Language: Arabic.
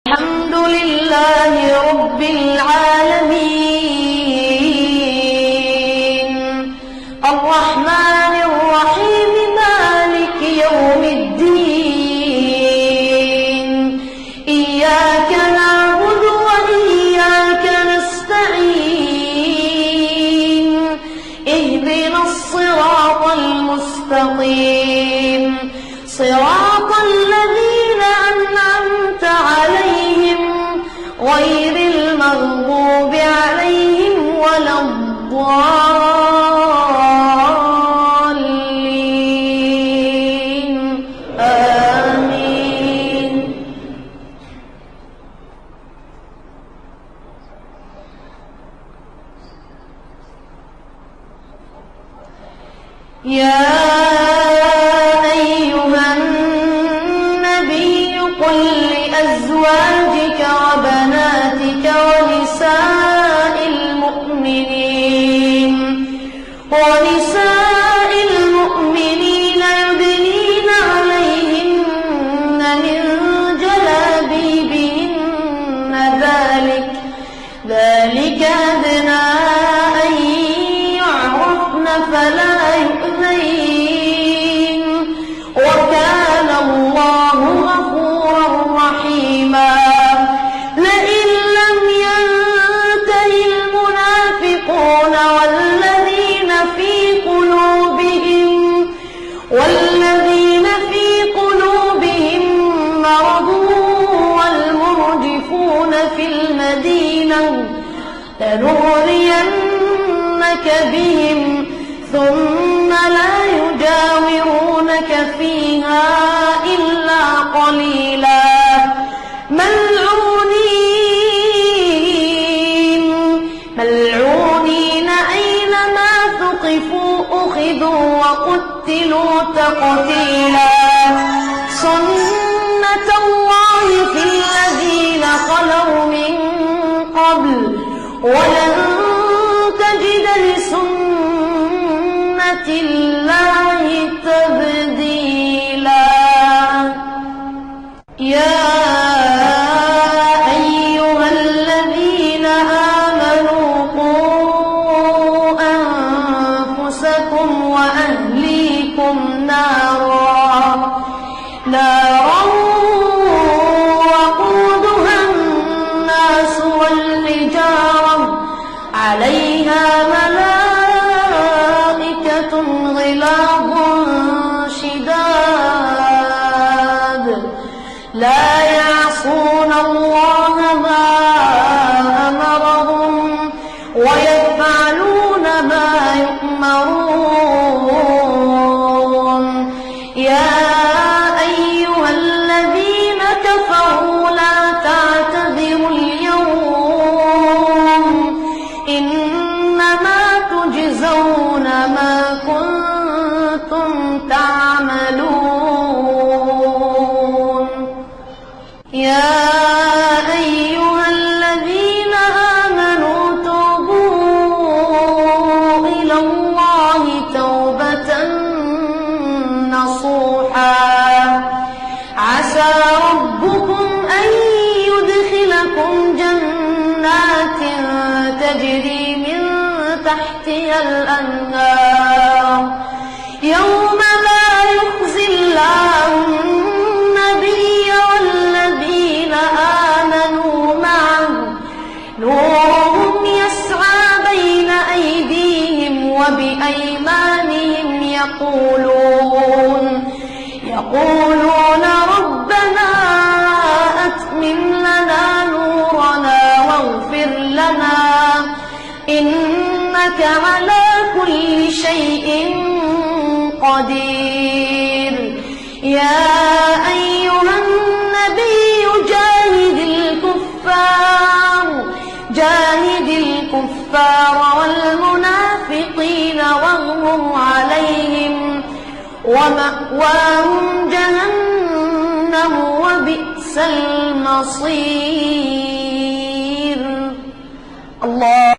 الحمد لله رب العالمين الرحمن الرحيم مالك يوم الدين إياك نعبد وإياك نستعين اهدنا الصراط المستقيم صراط الذين أنعمت عليهم غير المغضوب عليهم ولا الضالين آمين. يا أيها النبي قل لأزواجك وبناتك ونساء المؤمنين يدنين عليهن من جلابيبهن ذلك أدنى أن يعرفن فلا يؤذين وكان الله غفورا رحيما. لئن لم ينته المنافقون والذين في قلوبهم مرض والمرجفون في المدينة لنغرينك بهم ثم لا يجاورونك فيها إلا قليلا ملعونين أينما ثقفوا أخذوا وقتلوا تقتيلا. سنة الله في الذين خلوا من قبل ولن تجد لسنة الله تبديلا. يا أيها الذين آمنوا قوا أنفسكم وأهليكم نارا وقودها الناس والحجارة عليها ملائكة غلاظ شداد لا يعصون الله ما أمرهم ويفعلون ما يؤمرون. يا أيها الذين كفروا لا تعتذروا اليوم إنما تجزون ما كنتم تعملون. يا أيها الذين آمنوا توبوا إلى الله توبة نصوحا عسى ربكم أن يدخلكم جنات تجري من تحتها الأنهار يوم لا يخزي الله النبي والذين آمنوا معه نورهم يسعى بين أيديهم وبأيمانهم يقولون ربنا أتمم لنا نورنا واغفر لنا إنك على كل شيء قدير. يا أيها النبي جاهد الكفار والمنافقين واغلظ عليهم ومأواهم جهنم وبئس المصير. الله